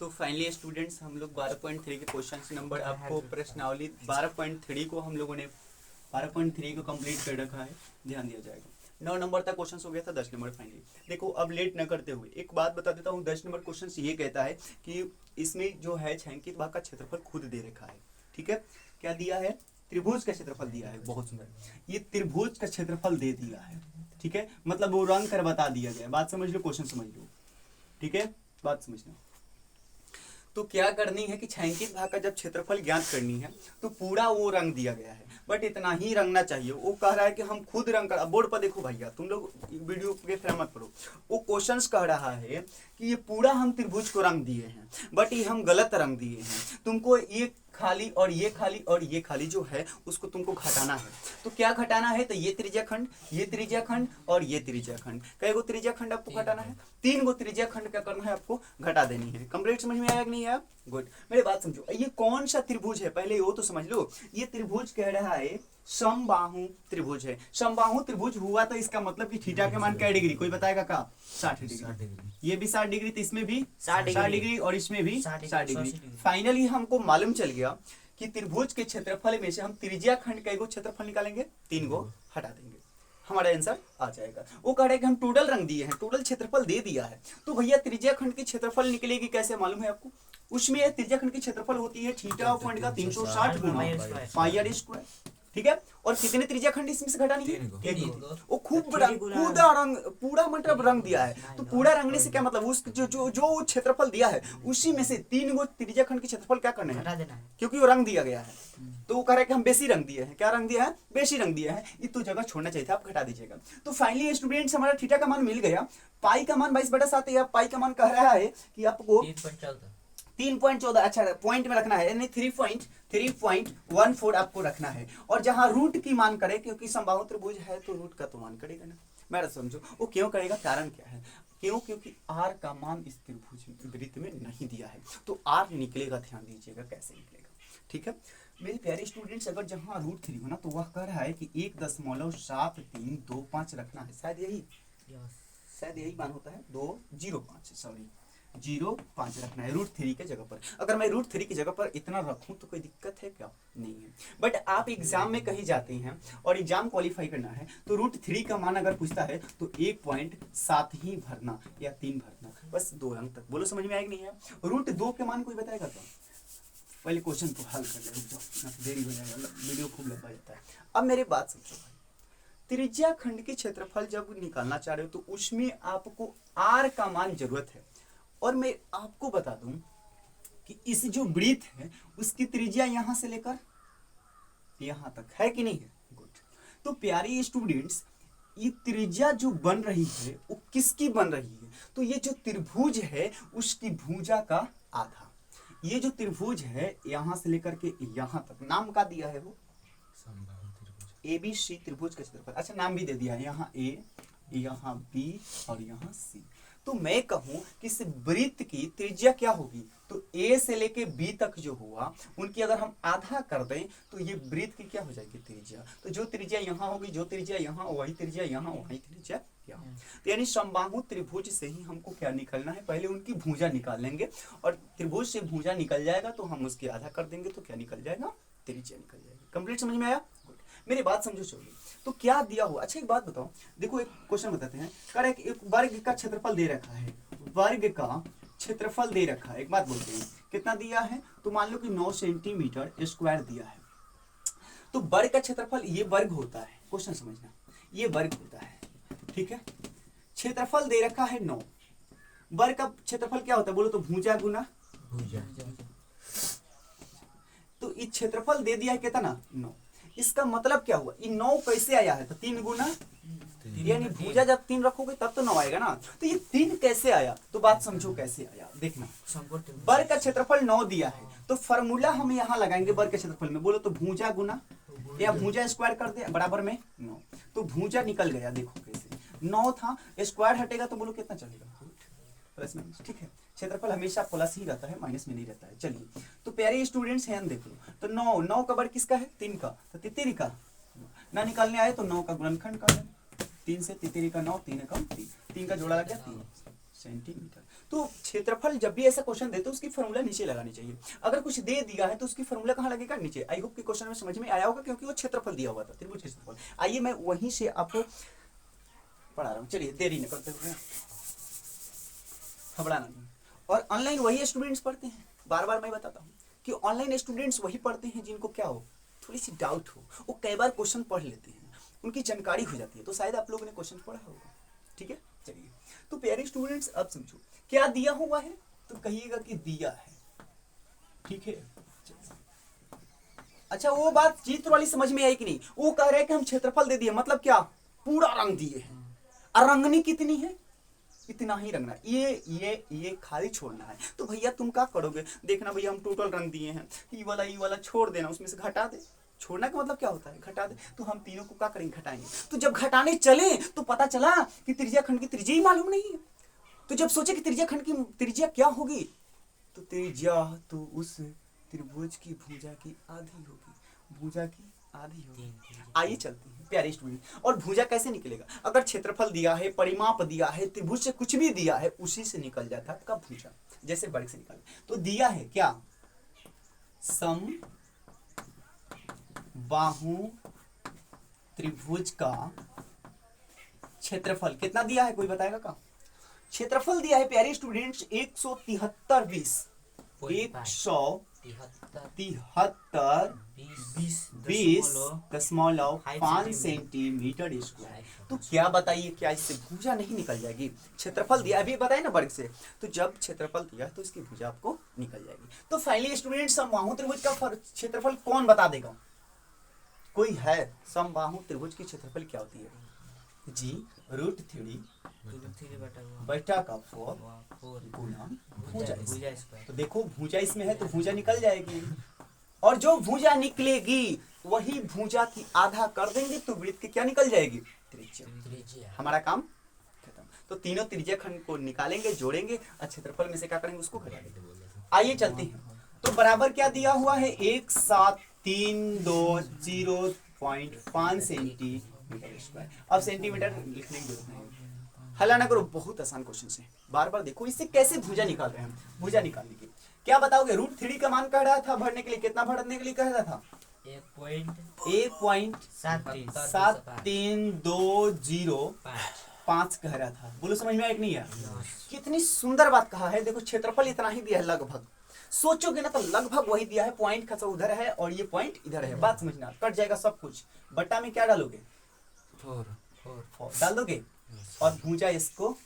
तो finally students हम लोग 12.3 के क्वेश्चन नंबर आपको प्रश्नावली 12.3 को हम लोगों ने 12.3 को कंप्लीट कर रखा है, ध्यान दिया जाएगा। 9 नंबर तक क्वेश्चन हो गया था, 10 नंबर फाइनली। देखो अब लेट न करते हुए एक बात बता देता हूँ। 10 नंबर क्वेश्चन ये कहता है कि इसमें जो है छायांकित भाग का क्षेत्रफल खुद दे रखा है। ठीक है, क्या दिया है? त्रिभुज का क्षेत्रफल दिया है। बहुत सुंदर, ये त्रिभुज का क्षेत्रफल दे दिया है। ठीक है, मतलब वो रंग कर बता दिया गया। बात समझ लो, क्वेश्चन समझ लो। ठीक है, बात समझना। तो क्या करनी है कि छायांकित भाग का जब क्षेत्रफल ज्ञात करनी है तो पूरा वो रंग दिया गया है, बट इतना ही रंगना चाहिए। वो कह रहा है कि हम खुद रंग कर। बोर्ड पर देखो भैया, तुम लोग वीडियो पे फ्रेम मत पढ़ो। वो क्वेश्चंस कह रहा है कि ये पूरा हम त्रिभुज को रंग दिए हैं, बट ये हम गलत रंग दिए हैं। तुमको ये खाली और ये खाली और ये खाली जो है उसको तुमको घटाना है। तो क्या घटाना है? तो ये त्रिज्या खंड, ये त्रिज्या खंड और ये त्रिज्या खंड। कई गो त्रिज्या खंड आपको घटाना है? 3 गो त्रिज्या खंड क्या करना है? आपको घटा देनी है। कंप्लीट समझ में आया कि नहीं आया? गुड। मेरी बात समझो, ये कौन सा त्रिभुज है पहले वो तो समझ लो। ये त्रिभुज कह रहा है समबाहु त्रिभुज है। समबाहु त्रिभुज हुआ तो इसका मतलब कि थीटा के मान क्या डिग्री? कोई बताएगा का? 60 डिग्री। ये भी 60 डिग्री, तो इसमें भी 60 डिग्री और इसमें भी 60 डिग्री। फाइनली हमको मालूम चल गया कि त्रिभुज के क्षेत्रफल में से हम त्रिज्या खंड का एगो क्षेत्रफल निकालेंगे, 3 गो हटा देंगे, हमारा आंसर आ जाएगा। वो कह रहे हैं कि हम टोटल रंग दिए हैं, टोटल क्षेत्रफल दे दिया है। तो भैया त्रिज्या खंड की क्षेत्रफल निकलेगी कैसे मालूम है आपको? उसमें त्रिज्या खंड की क्षेत्रफल होती है थीटा पॉइंट का 360 गुना पाई आर स्क्वायर। ठीक है, और कितने त्रिज्या खंड इसमें से घटानी है? वो खूब पूरा रंग, पूरा मतलब रंग दिया है। तो पूरा रंगने से क्या मतलब? उस जो क्षेत्रफल दिया है उसी में से 3 गो त्रिज्या खंड की क्षेत्रफल क्या करना है? क्योंकि वो रंग दिया गया है। तो वो कह रहा है कि हम बेसी रंग दिए हैं। क्या रंग दिया है? बेसी रंग दिया है। ये तो जगह छोड़ना चाहिए था, आप घटा दीजिएगा। तो फाइनली स्टूडेंट्स हमारा थीटा का मान मिल गया। पाई का मान 22/7 है। पाई का मान कह रहा है कि आपको 3.14, अच्छा पॉइंट में रखना है, यानी 3.14 आपको रखना है। और जहां रूट की मान करे, क्योंकि समबाहु त्रिभुज है तो रूट का तो मान करेगा ना। मेरा समझो वो क्यों करेगा, कारण क्या है? क्यों? क्योंकि आर का मान इस त्रिभुज वृत्त में नहीं दिया है, तो आर निकलेगा। ध्यान दीजिएगा कैसे निकलेगा। ठीक है मेरे प्यारे स्टूडेंट्स, अगर जहां √3 हो ना तो वह कह रहा है कि 1.7325 रखना है। शायद यही मान होता है 205, सॉरी 0.5 रखना है √3 के जगह पर। अगर मैं √3 की जगह पर इतना रखूं तो कोई दिक्कत है क्या? नहीं है। बट आप एग्जाम में कहीं जाते हैं और एग्जाम क्वालिफाई करना है तो √3 का मान अगर पूछता है तो 1.7 ही भरना या 3 भरना, बस 2 अंक तक। बोलो समझ में आएगा नहीं है? √2 के मान कोई बताएगा क्या? पहले क्वेश्चन को हल कर ले, रुक जाओ, देरी हो जाएगा, वीडियो खूब लंबा जाता है। अब मेरी बात समझो भाई, त्रिज्या खंड की क्षेत्रफल जब निकालना चाह रहे हो तो उसमें आपको आर का मान जरूरत है। और मैं आपको बता दूं कि इस जो वृत्त है उसकी त्रिज्या यहां से लेकर यहां तक है कि नहीं है? गुड। तो प्यारे स्टूडेंट्स, ये त्रिज्या जो बन रही है वो किसकी बन रही है? तो ये जो त्रिभुज है उसकी भुजा का आधा। ये जो त्रिभुज है यहां से लेकर के यहां तक, नाम का दिया है वो ABC त्रिभुज का क्षेत्रफल। अच्छा नाम भी दे दिया है, यहाँ A, यहाँ B और यहाँ C। तो मैं कहूं कि इस वृत्त की त्रिज्या क्या होगी? तो A से लेके B तक जो हुआ उनकी अगर हम आधा कर दें तो ये वृत्त की क्या हो जाएगी? त्रिज्या। तो जो त्रिज्या यहाँ होगी, जो त्रिज्या यहाँ, वही त्रिज्या यहाँ, वही त्रिज्या यहाँ। तो यानी समबाहु त्रिभुज से ही हमको क्या निकलना है? पहले उनकी भुजा निकाल लेंगे और त्रिभुज से भुजा निकल जाएगा तो हम उसकी आधा कर देंगे तो क्या निकल जाएगा? त्रिज्या निकल जाएगी। कंप्लीट समझ में आया? मेरी बात समझो चलिए। तो क्या दिया हुआ? अच्छा एक बात बताओ, देखो एक क्वेश्चन बताते हैं। कह रहे एक वर्ग का क्षेत्रफल दे रखा है, वर्ग का क्षेत्रफल दे रखा है। एक बात बोलते हैं कितना दिया है? तो मान लो कि 9 सेंटीमीटर स्क्वायर दिया है। तो वर्ग का क्षेत्रफल ये वर्ग होता है, क्वेश्चन समझना, ये वर्ग होता है। ठीक है, क्षेत्रफल दे रखा है 9। वर्ग का क्षेत्रफल क्या होता है बोलो तो? भुजा गुना भुजा। तो ये क्षेत्रफल दे दिया है कितना? 9। इसका मतलब क्या हुआ? ये 9 कैसे आया है? तो 3 गुना, यानी भुजा जब 3 रखोगे तब तो 9 आएगा ना। तो ये 3 कैसे आया? तो बात समझो कैसे आया, देखना। वर्ग का क्षेत्रफल 9 दिया है तो फॉर्मूला हम यहाँ लगाएंगे वर्ग के क्षेत्रफल में। बोलो तो भुजा गुना या भुजा स्क्वायर कर दे बराबर में 9। तो भुजा निकल गया, देखो कैसे 9 था, स्क्वायर हटेगा तो बोलो कितना चलेगा? Plus minus. ठीक है, क्षेत्रफल हमेशा प्लस ही रहता है, माइनस में नहीं रहता है। चलिए तो प्यारे स्टूडेंट्स ध्यान देखो, तो 9 का वर्ग किसका है? 3 का। तो तितिरी का ना निकालने आए तो 9 का गुणनखंड कर दें। 3 से तितिरी का 9, 3 कम 3 का जोड़ा लग गया 3 सेंटीमीटर। तो क्षेत्रफल जब भी ऐसा क्वेश्चन देते तो उसकी फॉर्मूला नीचे लगानी चाहिए। अगर कुछ दे दिया है तो उसकी फॉर्मूला कहाँ लगेगा, नीचे। आई होप कि क्वेश्चन में समझ में आया होगा, क्योंकि वो क्षेत्रफल दिया हुआ था, त्रिभुज क्षेत्रफल। आइए मैं वहीं से आपको पढ़ा रहा हूँ, चलिए देरी न करते हुए, घबराना नहीं। और ऑनलाइन वही स्टूडेंट्स पढ़ते हैं, बार बार मैं बताता हूँ कि ऑनलाइन स्टूडेंट्स वही पढ़ते हैं जिनको क्या हो, थोड़ी सी डाउट हो, वो कई बार क्वेश्चन पढ़ लेते हैं, उनकी जानकारी हो जाती है। तो शायद आप लोगों ने क्वेश्चन पढ़ा होगा, ठीक है। चलिए, तो प्यारे स्टूडेंट्स अब समझो क्या दिया हुआ है, तो कहिएगा कि दिया है, ठीक है। अच्छा, वो बात चित्र वाली समझ में आई कि नहीं? वो कह रहे हैं कि हम क्षेत्रफल दे दिए, मतलब क्या, पूरा रंग दिए हैं, और रंगनी कितनी है, इतना ही रंगना, ये खाली छोड़ना है। तो भैया तुम क्या करोगे, देखना भैया हम टोटल रंग दिए हैं, ये वाला छोड़ देना, उसमें से घटा दे। छोड़ना का मतलब क्या होता है, घटा दे। तो हम तीनों को क्या करेंगे, घटाएंगे। तो जब घटाने चले तो पता चला कि त्रिज्या खंड की त्रिज्या ही मालूम नहीं है। तो जब सोचे कि त्रिज्या खंड की त्रिज्या क्या होगी, तो त्रिज्या तो उस त्रिभुज की भुजा की आधी होगी, भुजा की आधी होगी। आइए चलते हैं प्यारे स्टूडेंट। और भुजा कैसे निकलेगा, अगर क्षेत्रफल दिया है, परिमाप दिया है, त्रिभुज से कुछ भी दिया है, उसी से निकल जाता है कब, भुजा। जैसे वर्ग से निकल, तो दिया है क्या, सम बाहु त्रिभुज का क्षेत्रफल कितना दिया है, कोई बताएगा का? क्षेत्रफल दिया है प्यारे स्टूडेंट्स 173 20 सेंटीमीटर स्क्वायर। तो क्या बताइए, क्या इससे भुजा नहीं निकल जाएगी? क्षेत्रफल दिया अभी बताए ना वर्ग से, तो जब क्षेत्रफल दिया है तो इसकी भुजा आपको निकल जाएगी। तो फाइनली स्टूडेंट समबाहु त्रिभुज का क्षेत्रफल कौन बता देगा, कोई है? समबाहु त्रिभुज की क्षेत्रफल क्या होती है जी, √3 बटा का 4 गुना भुजा। तो देखो भुजा इसमें है तो भुजा निकल जाएगी, और जो भुजा निकलेगी वही भुजा की आधा कर देंगे तो वृत्त की क्या निकल जाएगी, त्रिज्या। हमारा काम खत्म। तो तीनों त्रिज्या खंड को निकालेंगे, जोड़ेंगे, और क्षेत्रफल में से क्या करेंगे, उसको घटा देंगे। आइए चलते हैं। तो बराबर क्या दिया हुआ है, 1730.5 सेंटीमीटर स्क्वायर। अब सेंटीमीटर लिखने की जरूरत नहीं, हल्ला ना करो, बहुत आसान क्वेश्चन है, बार बार देखो। इससे कैसे भुजा निकाल रहे हैं, भुजा निकालने की क्या बताओगे? √3 का मान कह रहा था भरने के लिए, कितना भरने के लिए कह रहा था, 1.7320 कह रहा था। बोलो समझ में आया कि नहीं है? कितनी सुंदर बात कहा है। देखो क्षेत्रफल इतना ही दिया है लगभग, सोचोगे ना तो लगभग वही दिया है, पॉइंट खसा उधर है और ये पॉइंट इधर है। बात समझना, कट जाएगा सब कुछ। बट्टा में क्या डालोगे, 4 डाल दोगे, और भुजा इसको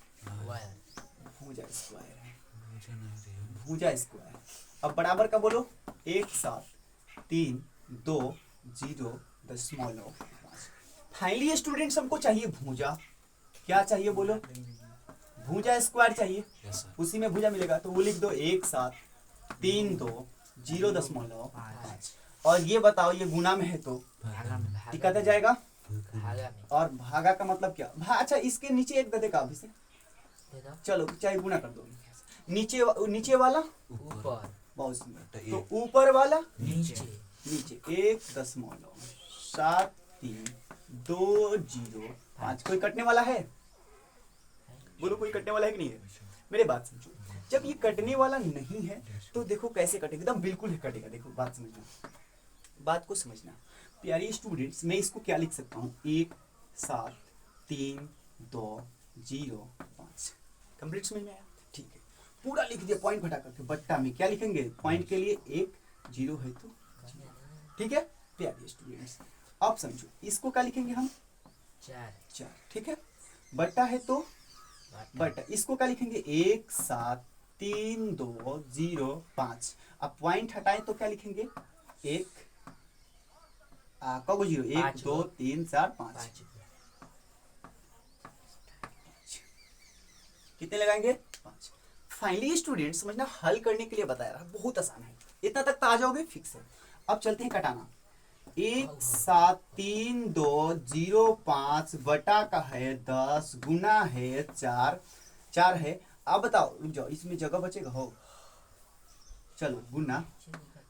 भुजा स्क्वायर। अब बराबर का बोलो, 17320.5। फाइनली स्टूडेंट्स हमको चाहिए भुजा, क्या चाहिए बोलो, भुजा स्क्वायर चाहिए। उसी में भुजा मिलेगा, तो वो लिख दो 17320.5। और ये बताओ ये गुना में है तो टिकाता जाएगा, और भागा का मतलब क्या, अच्छा इसके नीचे एक दे का अभी से, चलो चाहे गुना कर दो। नीचे वाला ऊपर, बहुत सुंदर। तो ऊपर वाला नीचे 1.7320.5। कोई कटने वाला है, बोलो कोई कटने वाला है कि नहीं है? मेरे बात समझो, जब ये कटने वाला नहीं है तो देखो कैसे कटेगा, एकदम बिल्कुल कटेगा। देखो बात समझना, बात को समझना प्यारी स्टूडेंट्स। मैं इसको क्या लिख सकता हूँ, 17320.5। कंप्लीट समझ में आया? ठीक है, पूरा लिख दिया पॉइंट घटा करके। बट्टा में क्या लिखेंगे, पॉइंट के लिए 1 0 है तो, ठीक है प्यारे स्टूडेंट्स। अब समझो इसको क्या लिखेंगे हम, 4, ठीक है। बट्टा है तो बट्टा, इसको क्या लिखेंगे, 17320.5। अब पॉइंट हटाएं तो क्या लिखेंगे, 1 कब 0, 1 2 3 4 5। कितने लगाएंगे, 5। फाइनली स्टूडेंट समझना, हल करने के लिए बताया रहा, बहुत आसान है, इतना तक तो आ जाओगे, फिक्स है। अब चलते हैं कटाना। 17320.5 बटा का है 10 गुना है 4 है। अब बताओ, रुक जाओ, इसमें जगह बचेगा हो, चलो गुना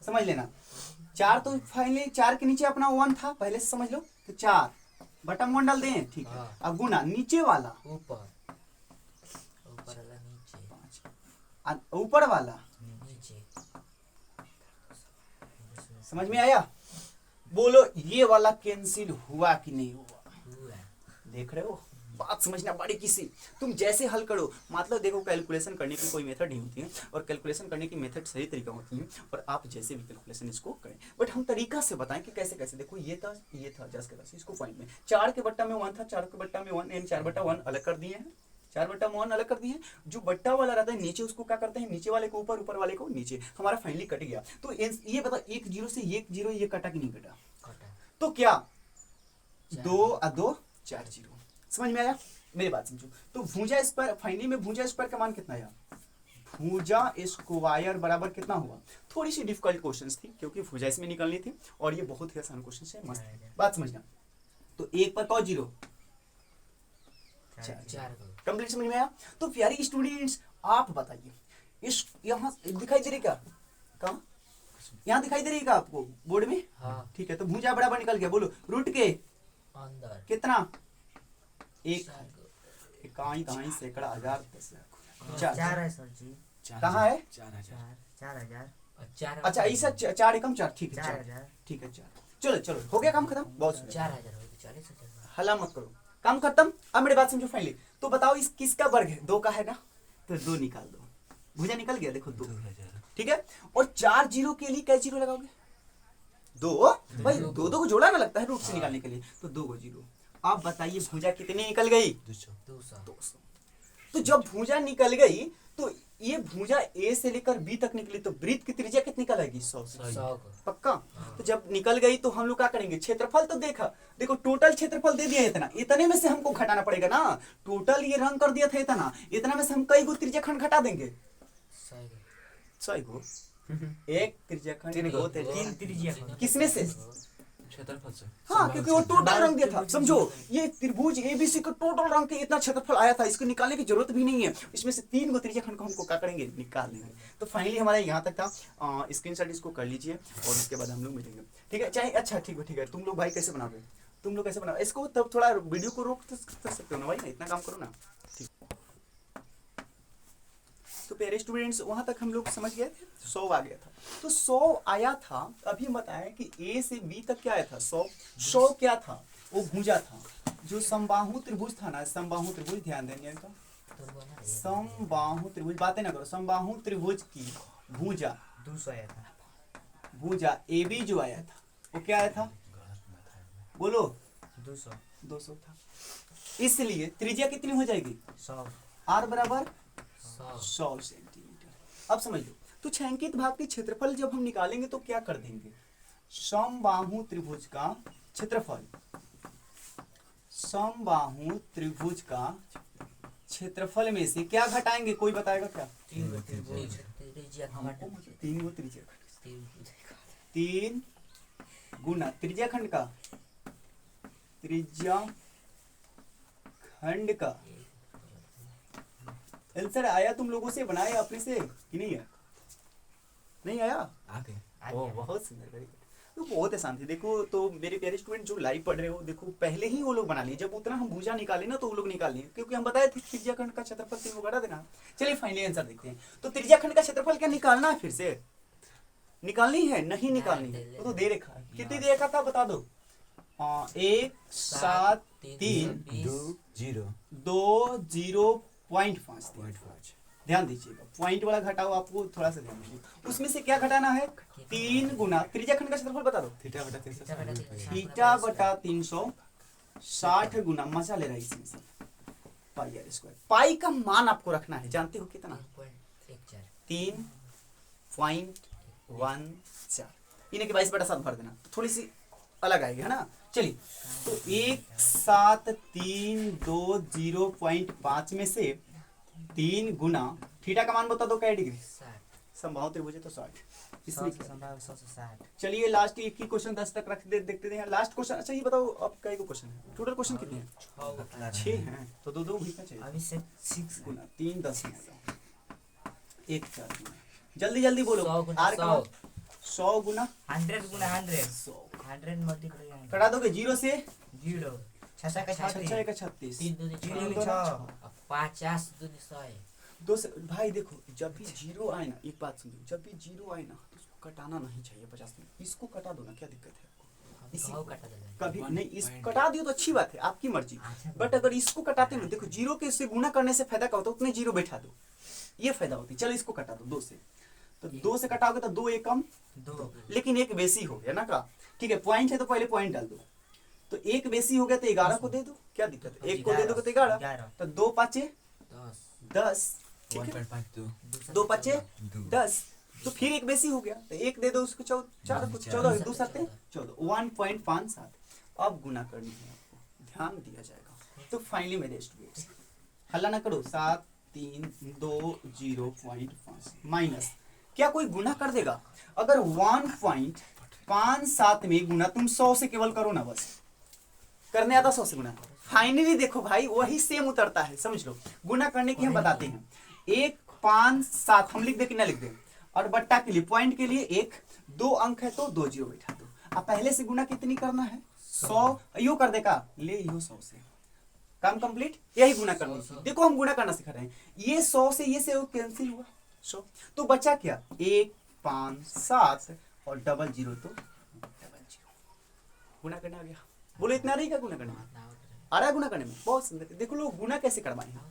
समझ लेना। 4 तो फाइनली 4 के नीचे अपना 1 था, पहले से समझ लो, तो 4 बटा 1 डाल दें, ठीक है। अब गुना नीचे वाला ऊपर ऊपर वाला नीचे समझ में आया? बोलो ये वाला कैंसिल हुआ कि नहीं हुआ? हुआ। देख रहे हो, बात समझना बारीकी से। तुम जैसे हल करो, मतलब देखो कैलकुलेशन करने की कोई मेथड नहीं होती है, और कैलकुलेशन करने की मेथड सही तरीका होती है, और आप जैसे भी कैलकुलेशन इसको करें, बट हम तरीका से बताएं कि कैसे कैसे। देखो ये था 10 के 10, इसको पॉइंट में 4 के बट्टा में 1 था, 4 के बट्टा में 1, यानी 4/1 अलग कर दिए हैं, 4/1 अलग कर दिए हैं। जो बट्टा वाला रहता है नीचे, उसको क्या करते हैं, नीचे वाले को ऊपर, ऊपर वाले को नीचे। हमारा फाइनली कट गया। तो ये बताओ 1 0 से 1 0 ये कटा कि नहीं कटा? कटा। तो क्या 2 और 2 4 0। समझ में आया? मेरी बात समझो। तो भुजा स्क्वायर, फाइनली में भुजा स्क्वायर का मान कितना आया? भुजा स्क्वायर बराबर कितना हुआ? थोड़ी सी डिफिकल्ट क्वेश्चंस थी, क्योंकि भुजा इसमें निकलनी थी, और ये बहुत ही आसान क्वेश्चन है, मस्त बात समझना। तो 1 पर 0 चार कंप्लीट। समझ में आया? तो प्यारे स्टूडेंट्स आप बताइए, इस यहाँ दिखाई दे रही क्या? कहाँ? यहाँ दिखाई दे रही है क्या आपको बोर्ड में? हाँ। ठीक है, तो भुजा बराबर निकल गया। बोलो रूट के अंदर कितना? 1 इकाई दहाई सैकड़ा हजार 10 लाख 4 है सर जी। कहाँ है? 4,000। अच्छा ऐसा 4 एकम 4, ठीक है 4,000। ठीक है 4। चलो चलो हो गया काम खत्म। बहुत सुंदर। 4,000 हो गया, 40,000। हल्ला मत करो, काम खत्म। अब मेरी बात समझो फाइनली। तो बताओ इस किसका वर्ग है? 2 का है ना, तो 2 निकाल दो। भुजा निकल गया, देखो 2, ठीक है। और 4 0 के लिए क्या 0 लगाओगे? 2 भाई, 2 को जोड़ा ना लगता है रूट से निकालने के लिए, तो 2 को 0। आप बताइए भुजा कितनी निकल गई? 200। तो जब भुजा निकल गई, तो ये भुजा ए से लेकर बी तक निकली, तो वृत्त की त्रिज्या कितनी निकल आएगी? 100। पक्का? तो जब निकल गई तो हम लोग क्या करेंगे? क्षेत्रफल तो देखो टोटल क्षेत्रफल दे दिया इतना, इतने में से हमको घटाना पड़ेगा ना। टोटल ये रंग कर दिया था इतना, इतना में से हम कई गो त्रिज्या खंड घटा देंगे? 100 गो। एक त्रिज्या खंड, 2 3 त्रिज्या किसमें से? क्षेत्रफल से। हाँ, क्योंकि वो टोटल रंग दिया था। समझो ये त्रिभुज एबीसी का टोटल रंग के इतना क्षेत्रफल आया था, इसको निकालने की जरूरत भी नहीं है। इसमें से 3 गो त्रिज्याखंड को हमको क्या करेंगे? निकाल लेंगे। तो फाइनली हमारा यहाँ तक था। स्क्रीनशॉट इसको कर लीजिए, और उसके बाद हम लोग मिलेंगे, ठीक है? चाहे अच्छा ठीक है। तुम लोग भाई कैसे बनाओगे? तुम लोग कैसे बनाओ इसको? तब थोड़ा वीडियो को रोक सकते हो ना भाई, इतना काम करो ना। ठीक, तो प्यारे स्टूडेंट्स वहां तक हम लोग समझ गए थे। 100 आ गया था। तो 100 आया था। अभी बताएं कि ए से बी तक क्या आया था? 100 क्या था? वो भुजा था, जो समबाहु त्रिभुज था ना। समबाहु त्रिभुज, ध्यान देंगे तो समबाहु त्रिभुज, बातें ना करो। समबाहु त्रिभुज की भुजा 200 आया था। भुजा ए बी जो आया था, वो क्या आया था? बोलो 200 था। इसलिए त्रिज्या कितनी हो जाएगी? 100। आर बराबर 100 सेंटीमीटर। अब समझ लो। तो छायांकित भाग के क्षेत्रफल जब हम निकालेंगे तो क्या कर देंगे? समबाहु त्रिभुज का क्षेत्रफल, समबाहु त्रिभुज का क्षेत्रफल में से क्या घटाएंगे? कोई बताएगा क्या? 3 त्रिभुज। 3 गो त्रिज्या, 3 गुना त्रिज्याखंड का, त्रिज्याखंड का आंसर आया तुम लोगों से? बनाए अपने से कि नहीं है? नहीं आया? आगे ओ बहुत सुंदर, वेरी गुड। तो बहुत आसान थी। देखो तो मेरे प्यारे स्टूडेंट जो लाइव पढ़ रहे हो, देखो पहले ही वो लोग बना लिए। जब उतना हम भुजा निकाले ना, तो वो लोग निकाल लिए, क्योंकि हम बताए थे त्रिज्याखंड का क्षेत्रफल 3 को घटा देना। चलिए फाइनली आंसर देखते हैं। तो त्रिज्याखंड का क्षेत्रफल क्या निकालना है? फिर से निकालनी है? नहीं निकालनी है, वो तो दे रखा है। कितनी दे रखा था बता दो? 1 7 3 2 0.5। ध्यान दीजिएगा, पॉइंट वाला घटाओ, आपको थोड़ा सा ध्यान दीजिए। उसमें से क्या घटाना है? 3 गुना त्रिज्याखंड का क्षेत्रफल बता दो। थीटा बटा 360 गुना, मजा ले रहा है इसमें से, पाई आर स्क्वायर। पाई का मान आपको रखना है, जानते हो कितना? 3.14। इन्हें के 22/7 भर देना, थोड़ी सी अलग आएगी, है ना? चलिए, तो 17320.5 में से 3 गुना थीटा का मान बता दो, क्या डिग्री? समबाहु त्रिभुज है तो 60। इसमें क्या? 160। चलिए लास्ट एक ही क्वेश्चन 10 तक रख देखते हैं। Last question. अच्छा ये बताओ अब कई को क्वेश्चन है? टोटल क्वेश्चन कितने हैं? 6 हैं। तो 2 भी क्या चाहिए? अभी से 6 गुना 3 10 में 1 4 गुना। जल्दी बोलो। आर का 100 गुना 100 गुना 100 100 100 मल्टीप्लाई कटा दोगे 0 से 0 6 का 36 6 का 36 3 दूनी 0 6 6 50 दूनी 100 दो से भाई देखो, जब भी जीरो आए ना, एक बात सुनो, जब भी जीरो आए ना तो उसको कटाना नहीं चाहिए 50 में। इसको कटा दो ना, क्या दिक्कत है आपको? हम घाव काटा देंगे। कभी नहीं, इस कटा दियो तो अच्छी बात है, आपकी मर्जी। बट अगर इसको कटाते हो, देखो जीरो के से गुना करने से फायदा क्या होता है, उतने जीरो बैठा दो, ये फायदा होती है। चलो इसको कटा दो 2 से, तो 2 से कटाओगे तो 2 एक कम 2 लेकिन एक बेसी हो गया ना का। ठीक है, पॉइंट है तो पहले पॉइंट डाल दो, तो एक बेसी हो गया तो 11 को दे दो, क्या दिक्कत है? एक को दे दोगे तो 11, तो 2 पाँचे 10 10, ठीक है, 2 पाँचे 10, तो फिर एक बेसी हो गया तो एक दे दो उसको, 4 को 14, 2 7 14, 1.57। अब गुना करनी है आपको, ध्यान दिया जाएगा। तो फाइनली मेरे स्टूडेंट्स हल्ला ना करो, 7 3 2 0.5 माइनस, क्या कोई गुना कर देगा? अगर 1.57 में गुना तुम 100 से केवल करो ना, बस करने आता 100 से गुना। फाइनली देखो भाई वही सेम उतरता है, समझ लो। गुना करने की हम बताते हैं, 1 5 7 हम लिख दे कि ना लिख दे, और बट्टा के लिए पॉइंट के लिए 1 2 अंक है तो 2 जीरो बैठा दो। अब पहले से गुना कितनी करना है? 100 यो कर देगा, ले यो 100 से काम कंप्लीट। यही गुना करनी थी, देखो हम गुना करना सिखा रहे हैं। ये 100 से ये से कैंसिल हुआ 100, तो बचा क्या? 1 5 7 और डबल जीरो, तो डबल जीरो। गुना करना आ गया, बोलो इतना नहीं क्या गुना करने में? आ रहा है गुना करने में, बहुत सुंदर। देखो लोग गुना कैसे करवाए हैं,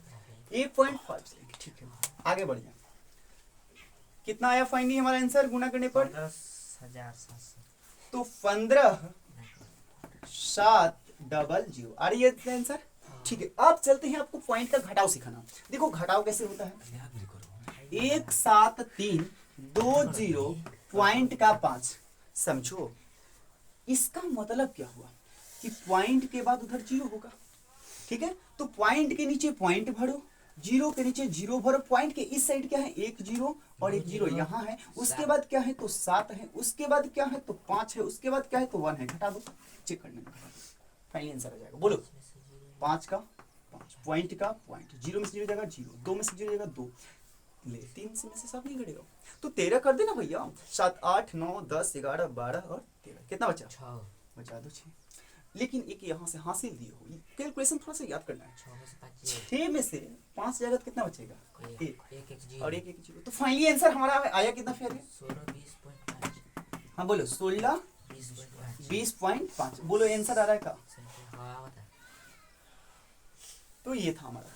1.5 से, ठीक है आगे बढ़ जाए। कितना आया फाइनली हमारा आंसर गुना करने पर? 15,700। तो 15 7 डबल जीरो आ रही है आंसर, ठीक है। अब चलते हैं आपको पॉइंट का घटाव सिखाना। देखो घटाव कैसे होता है, 1 7 3 2 0 पॉइंट का 5, समझो। इसका मतलब क्या हुआ कि पॉइंट के बाद उधर जीरो होगा, ठीक है। तो पॉइंट के नीचे पॉइंट भरो, जीरो के नीचे जीरो भरो। पॉइंट के इस साइड क्या है? 1 0 और 1 0 यहाँ है, उसके बाद क्या है तो 7 है, उसके बाद क्या है तो 5 है, उसके बाद क्या है तो 1 है। घटा दो, चेक करने में फाइनल आंसर आ जाएगा। बोलो 5 का 5, पॉइंट का पॉइंट, जीरो में से जीरो जाएगा जीरो, 2 में से जीरो जाएगा 2, ले 3 से में से 7 नहीं घटेगा, तो 13 कर देना भैया। 7 8 9 10 11 12 और 13, कितना बचा? 6 बचा दो 6। लेकिन एक यहाँ से हासिल दिए हो, कैलकुलेशन थोड़ा सा याद करना है। 6 में से 5 6 में से 5 जाएगा तो कितना बचेगा? 1 1 1 और 1 1 जीरो। तो फाइनली आंसर हमारा आया कितना फेयर है? 16 20.5 हाँ बोलो 16 20.5 20.5। बोलो आंसर आ रहा है का? हाँ बता। तो ये था हमारा।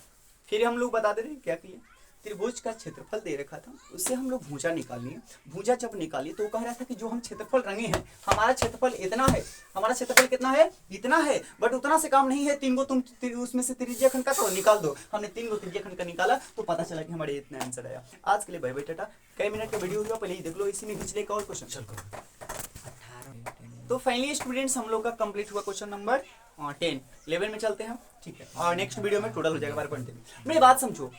फिर हम लोग बता दे रहे हैं क्या किए, त्रिभुज का क्षेत्रफल दे रखा था, उससे हम लोग भुजा निकालिए। भुजा जब निकाली तो वो कह रहा था कि जो हम क्षेत्रफल रंगे हैं, हमारा क्षेत्रफल इतना है, हमारा क्षेत्रफल कितना है? इतना है, बट उतना से काम नहीं है। 3 गो तुम उसमें से त्रिज्या खंड का तो निकाल दो। हमने 3 गो त्रिज्या खंड का निकाला तो पता चला कि हमारे इतना आंसर आया। आज के लिए बाय बाय टाटा। कई मिनट का वीडियो हुआ, पहले ही देख लो, इसी में पिछले का और क्वेश्चन। 18 तो फाइनली स्टूडेंट्स हम लोग का कंप्लीट हुआ क्वेश्चन नंबर 10 11 में चलते हैं, ठीक है। और नेक्स्ट वीडियो में टोटल हो जाएगा 12.3। मेरी बात समझो,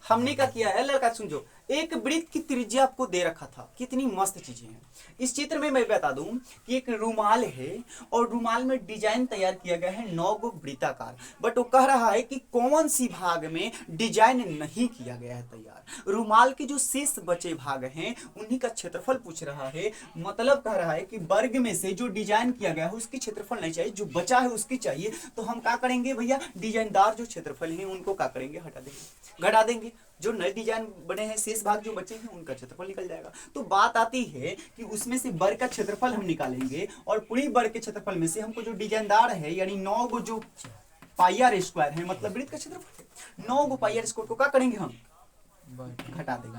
हमने क्या किया है लड़का, समझो। एक वृत्त की त्रिज्या आपको दे रखा था, कितनी मस्त चीजें हैं इस चित्र में। मैं बता दूं कि एक रुमाल है और रुमाल में डिजाइन तैयार किया गया है 9 गो वृत्ताकार, बट वो कह रहा है कि कौन सी भाग में डिजाइन नहीं किया गया है तैयार। रुमाल के जो शेष बचे भाग हैं उन्हीं का क्षेत्रफल पूछ रहा है। मतलब कह रहा है कि वर्ग में से जो डिजाइन किया गया है उसकी क्षेत्रफल नहीं चाहिए, जो बचा है उसकी चाहिए। तो हम क्या करेंगे भैया, डिजाइनदार जो क्षेत्रफल है उनको क्या करेंगे, हटा देंगे, घटा देंगे। जो नए डिजाइन बने हैं, शेष भाग जो बचे हैं उनका क्षेत्रफल निकल जाएगा। तो बात आती है कि उसमें से वर्ग का क्षेत्रफल हम निकालेंगे, और पूरी वर्ग के क्षेत्रफल में से हमको जो डिजाइनदार है यानी 9 गो जो पाई आर स्क्वायर है, मतलब वृत्त का क्षेत्रफल है, 9 गो पाई आर स्क्वायर को क्या करेंगे हम, घटा देंगे,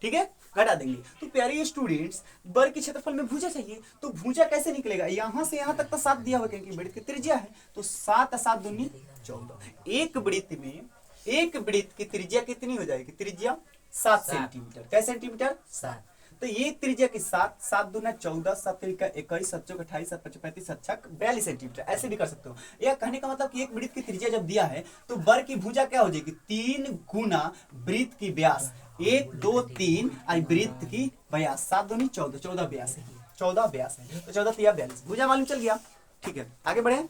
ठीक है, घटा देंगे। तो प्यारे स्टूडेंट्स, वर्ग के क्षेत्रफल में भुजा चाहिए, तो भुजा कैसे निकलेगा? यहाँ से यहाँ तक तो 7 दिया हुआ, क्योंकि वृत्त की त्रिज्या है, तो 7 7 दूनी 14। एक वृत्त में एक वृत्त की त्रिज्या कितनी हो जाएगी? त्रिज्या 7 सेंटीमीटर। क्या सेंटीमीटर? 7। तो ये त्रिज्या की 7 7 दूना 14, 7 3 का 21, 7 चौक 28, 7 5 35, 7 6 42 सेंटीमीटर। ऐसे भी कर सकते हो। यह कहने का मतलब कि एक वृत्त की त्रिज्या जब दिया है तो वर्ग की भुजा क्या हो जाएगी? 3 गुना वृत्त की व्यास, 1 2 3 और वृत्त की व्यास, 7 दूनी 14, 14 व्यास है, 14 व्यास है, तो 14 3 42 भुजा मालूम चल गया, ठीक है। आगे बढ़े,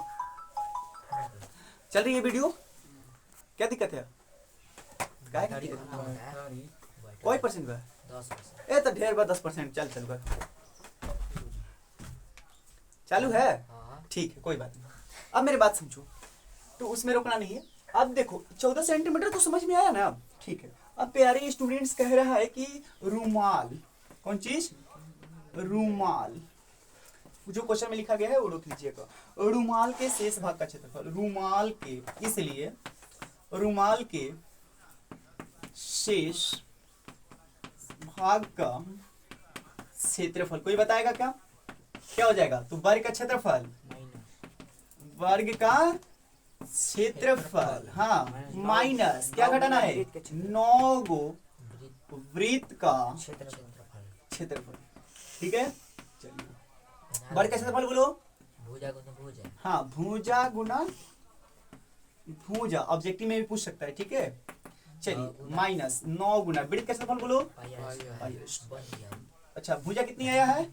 चल रही है वीडियो, क्या दिक्कत है? कोई परसेंट का 10%। ए तो ढेर बा 10%। चल चल बा चालू है, हाँ ठीक है, कोई बात नहीं। अब मेरी बात समझो, तो उसमें रोकना नहीं है। अब देखो 14 सेंटीमीटर तो समझ में आया ना, ठीक है। अब प्यारे स्टूडेंट्स कह रहा है कि रुमाल, कौन चीज, रुमाल, जो क्वेश्चन में लिखा गया है वो लिख लीजिएगा। रुमाल के शेष भाग का क्षेत्रफल, रुमाल के, इसलिए रुमाल के शेष भाग का क्षेत्रफल कोई बताएगा क्या, क्या हो जाएगा, तो वर्ग का क्षेत्रफल, माइनस वर्ग का क्षेत्रफल, हाँ माइनस क्या घटाना है, 9 गो वृत्त का क्षेत्रफल क्षेत्रफल। ठीक है, चलिए वर्ग का क्षेत्रफल बोलो, भुजा गुना भुजा। हाँ भुजा गुना भुजा, ऑब्जेक्टिव में भी पूछ सकता है। ठीक है, चलिए माइनस 9 गुना वृत्त का क्षेत्रफल बोलो, पायस बन गया। अच्छा भुजा कितनी आया है,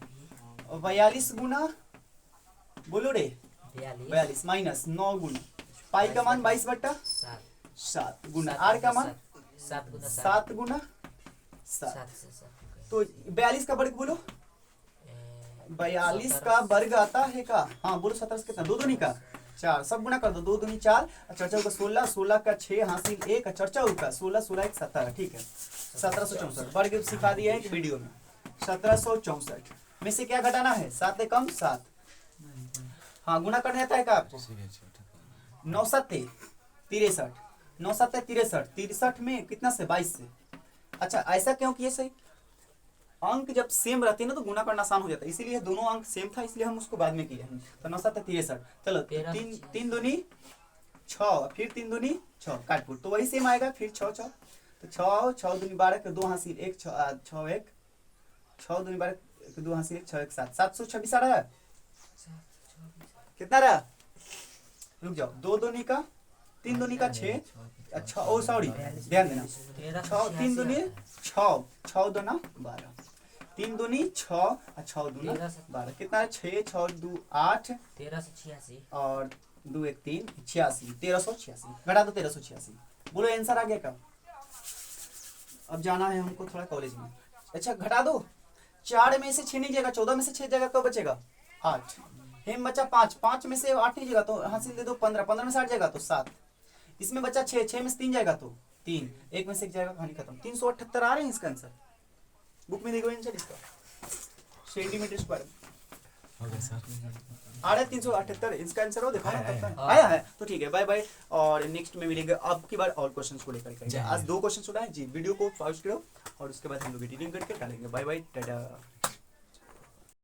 42 गुना, बोलो रे 42 माइनस 9 गुना पाई का मान 22/7 गुना आर का मान 7 गुना 7, तो 42 का वर्ग बोलो, 42 का वर्ग आता है का, हाँ बोलो 17 से कितना, 2 दूनी का 4, सब गुना कर दो, 2 दूनी 4, चर्चा का 16, 16 का 6 हासिल 1, चर्चा का 16, 16 1 17। ठीक है, 1764 वर्ग सिखा दिया है एक वीडियो में। 1764 में से क्या घटाना है, 7 से कम 7, हाँ गुना करना आता है क्या आपको, 9 7 63, 9 7 63, 63 में कितना से 22 से। अच्छा ऐसा क्यों किए सही, अंक जब सेम रहते हैं ना तो गुना करना आसान हो जाता है, इसीलिए दोनों अंक सेम था इसलिए हम उसको बाद में किए हैं। तो 9 7 63, चलो 3 दूनी 6, फिर 3 दूनी 6 काटपुट, तो वही सेम आएगा, फिर 6 6, तो 6 6 दूनी 12 के 2 हासिल 1, 6 1, 6 दूनी 12 के 2 हासिल 1, 6 1 7, 726 आ रहा है, कितना रहा, रुक जाओ, 2 दूनी का 3 दूनी का 6, अच्छा ओ सॉरी ध्यान देना, 6 3 दूनी 6, 6 दूना 12, 3 दूनी 6, 6 दूना 12, कितना है 6 6 2 8, 1386 और 2 1 3 86, 1386 घटा दो 1386, बोलो आंसर आ गया क्या। अब जाना है हमको थोड़ा कॉलेज में, अच्छा घटा दो, 4 में से 6 नहीं जाएगा, 14 में से 6 जाएगा, कब बचेगा 8, हेम बचा 5, 5 में से 8 नहीं जाएगा तो हासिल दे दो 15, 15 में से 8 जाएगा तो 7, इसमें बचा 6, 6 में से 3 जाएगा तो 3, 1 में से 1 जाएगा, कहानी खत्म। 378 आ रहे हैं इसका आंसर, बुक में देखो आंसर इसका सेंटीमीटर स्क्वायर आ रहा है 378, इसका आंसर हो देखो ना, आया है तो ठीक है, बाय बाय, और नेक्स्ट में मिलेंगे अब की बार और क्वेश्चंस को लेकर के। आज 2 क्वेश्चन उठाए जी, वीडियो को पॉज करो और उसके बाद हम लोग एडिटिंग करके डालेंगे। Bye bye, Tata.